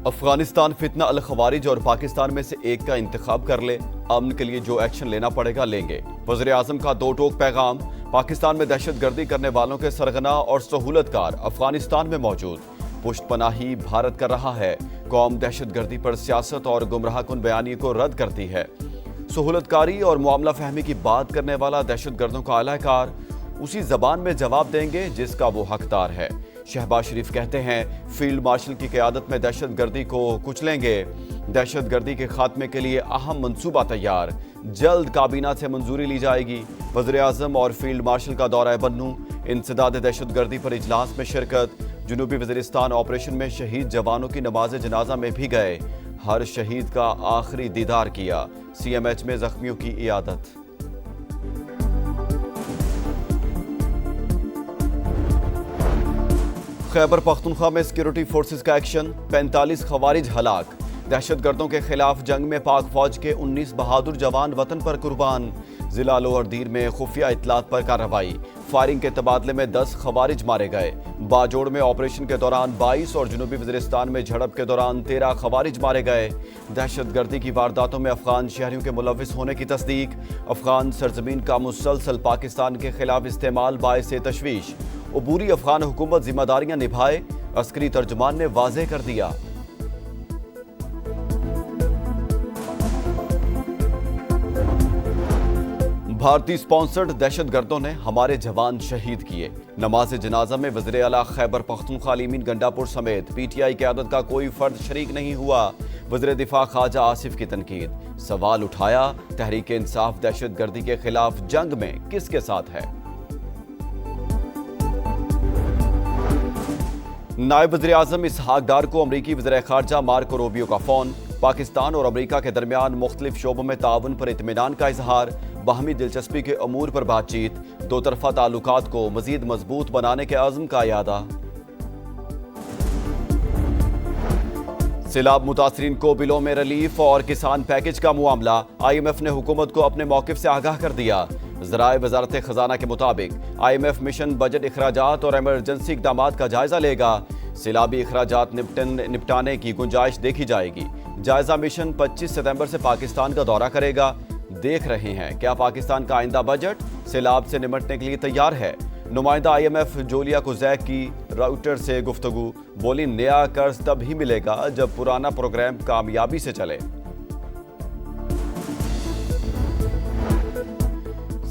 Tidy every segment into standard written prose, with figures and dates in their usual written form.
افغانستان فتنہ الخوارج اور پاکستان میں سے ایک کا انتخاب کر لے، امن کے لیے جو ایکشن لینا پڑے گا لیں گے۔ وزیر اعظم کا دو ٹوک پیغام۔ پاکستان میں دہشت گردی کرنے والوں کے سرغنہ اور سہولت کار افغانستان میں موجود۔ پشت پناہی بھارت کر رہا ہے، قوم دہشت گردی پر سیاست اور گمراہ کن بیانیے کو رد کرتی ہے۔ سہولت کاری اور معاملہ فہمی کی بات کرنے والا دہشت گردوں کا اعلی کار اسی زبان میں جواب دیں گے جس کا وہ حقدار ہے۔ شہباز شریف کہتے ہیں فیلڈ مارشل کی قیادت میں دہشت گردی کو کچلیں گے۔ دہشت گردی کے خاتمے کے لیے اہم منصوبہ تیار، جلد کابینہ سے منظوری لی جائے گی۔ وزیر اعظم اور فیلڈ مارشل کا دورہ بنوں، انسداد دہشت گردی پر اجلاس میں شرکت۔ جنوبی وزیرستان آپریشن میں شہید جوانوں کی نماز جنازہ میں بھی گئے، ہر شہید کا آخری دیدار کیا۔ سی ایم ایچ میں زخمیوں کی عیادت۔ خیبر پختونخوا میں سیکورٹی فورسز کا ایکشن، 45 خوارج ہلاک۔ دہشت گردوں کے خلاف جنگ میں پاک فوج کے 19 بہادر جوان وطن پر قربان۔ ضلع لوور دیر میں خفیہ اطلاعات پر کارروائی، فائرنگ کے تبادلے میں 10 خوارج مارے گئے۔ باجوڑ میں آپریشن کے دوران 22 اور جنوبی وزیرستان میں جھڑپ کے دوران 13 خوارج مارے گئے۔ دہشت گردی کی وارداتوں میں افغان شہریوں کے ملوث ہونے کی تصدیق۔ افغان سرزمین کا مسلسل پاکستان کے خلاف استعمال باعث تشویش۔ عبوری افغان حکومت ذمہ داریاں نبھائے، عسکری ترجمان نے واضح کر دیا۔ بھارتی سپانسرڈ دہشت گردوں نے ہمارے جوان شہید کیے۔ نماز جنازہ میں وزیر اعلیٰ خیبر پختونخوا علیمین گنڈا پور سمیت پی ٹی آئی قیادت کا کوئی فرد شریک نہیں ہوا۔ وزیر دفاع خواجہ آصف کی تنقید، سوال اٹھایا تحریک انصاف دہشت گردی کے خلاف جنگ میں کس کے ساتھ ہے؟ نائب وزیر اعظم اسحاق ڈار کو امریکی وزیر خارجہ مارکو روبیو کا فون۔ پاکستان اور امریکہ کے درمیان مختلف شعبوں میں تعاون پر اطمینان کا اظہار، باہمی دلچسپی کے امور پر بات چیت، دو طرفہ تعلقات کو مزید مضبوط بنانے کے عزم کا اعادہ۔ سیلاب متاثرین کو بلوں میں ریلیف اور کسان پیکج کا معاملہ، آئی ایم ایف نے حکومت کو اپنے موقف سے آگاہ کر دیا۔ ذرائع وزارت خزانہ کے مطابق I M F mission budget اخراجات اور ایمرجنسی اقدامات کا جائزہ لے گا۔ سیلابی اخراجات نپٹانے کی گنجائش دیکھی جائے گی۔ جائزہ مشن 25 ستمبر سے پاکستان کا دورہ کرے گا۔ دیکھ رہے ہیں کیا پاکستان کا آئندہ بجٹ سیلاب سے نمٹنے کے لیے تیار ہے؟ نمائندہ آئی ایم ایف جولیا کوزیک کی راؤٹر سے گفتگو، بولی نیا قرض تب ہی ملے گا جب پرانا پروگرام کامیابی سے چلے۔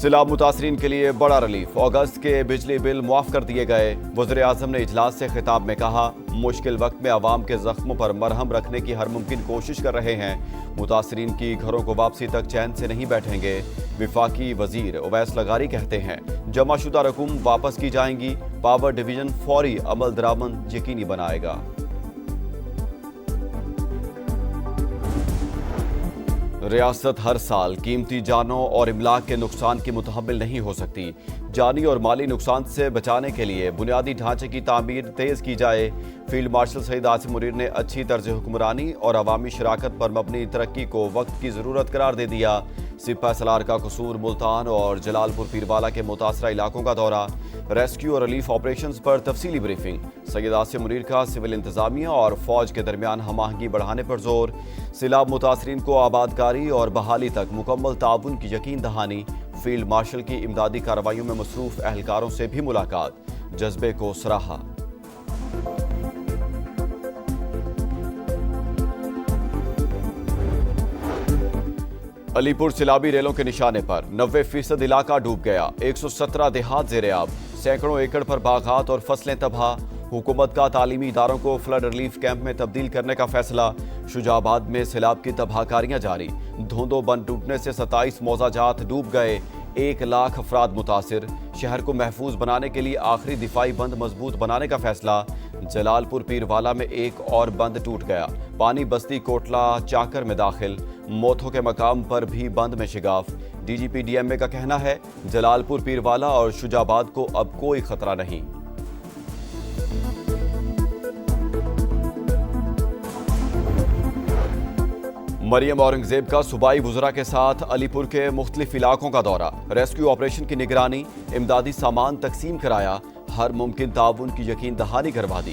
سیلاب متاثرین کے لیے بڑا ریلیف، اگست کے بجلی بل معاف کر دیے گئے۔ وزیر اعظم نے اجلاس سے خطاب میں کہا مشکل وقت میں عوام کے زخموں پر مرہم رکھنے کی ہر ممکن کوشش کر رہے ہیں، متاثرین کی گھروں کو واپسی تک چین سے نہیں بیٹھیں گے۔ وفاقی وزیر اویس لغاری کہتے ہیں جمع شدہ رقوم واپس کی جائیں گی، پاور ڈویژن فوری عمل درآمد یقینی بنائے گا۔ ریاست ہر سال قیمتی جانوں اور املاک کے نقصان کی متحمل نہیں ہو سکتی۔ جانی اور مالی نقصان سے بچانے کے لیے بنیادی ڈھانچے کی تعمیر تیز کی جائے۔ فیلڈ مارشل سعید عاصم منیر نے اچھی طرز حکمرانی اور عوامی شراکت پر مبنی ترقی کو وقت کی ضرورت قرار دے دیا۔ سپہ سالار کا قصور، ملتان اور جلال پور پیروالا کے متاثرہ علاقوں کا دورہ، ریسکیو اور ریلیف آپریشنز پر تفصیلی بریفنگ۔ سید عاصم منیر کا سول انتظامیہ اور فوج کے درمیان ہم آہنگی بڑھانے پر زور۔ سیلاب متاثرین کو آبادکاری اور بحالی تک مکمل تعاون کی یقین دہانی۔ فیلڈ مارشل کی امدادی کارروائیوں میں مصروف اہلکاروں سے بھی ملاقات، جذبے کو سراہا۔ علی پور سیلابی ریلوں کے نشانے پر 90% علاقہ ڈوب گیا، 117 دیہات زیر آب، سینکڑوں ایکڑ پر باغات اور فصلیں تباہ۔ حکومت کا تعلیمی اداروں کو فلڈ ریلیف کیمپ میں تبدیل کرنے کا فیصلہ۔ شجاع آباد میں سیلاب کی تباہ کاریاں جاری، دھوندوں بند ٹوٹنے سے 27 موضع جات ڈوب گئے، 1 لاکھ افراد متاثر۔ شہر کو محفوظ بنانے کے لیے آخری دفاعی بند مضبوط بنانے کا فیصلہ۔ جلال پور پیروالا میں ایک اور بند ٹوٹ گیا، پانی بستی کوٹلہ چاکر میں داخل، موتھوں کے مقام پر بھی بند میں شگاف۔ D G P D M A کا کہنا ہے جلال پور پیروالا اور شجاع آباد کو اب کوئی خطرہ نہیں۔ مریم اورنگزیب کا صوبائی وزراء کے ساتھ علی پور کے مختلف علاقوں کا دورہ، ریسکیو آپریشن کی نگرانی، امدادی سامان تقسیم کرایا، ہر ممکن تعاون کی یقین دہانی کروا دی۔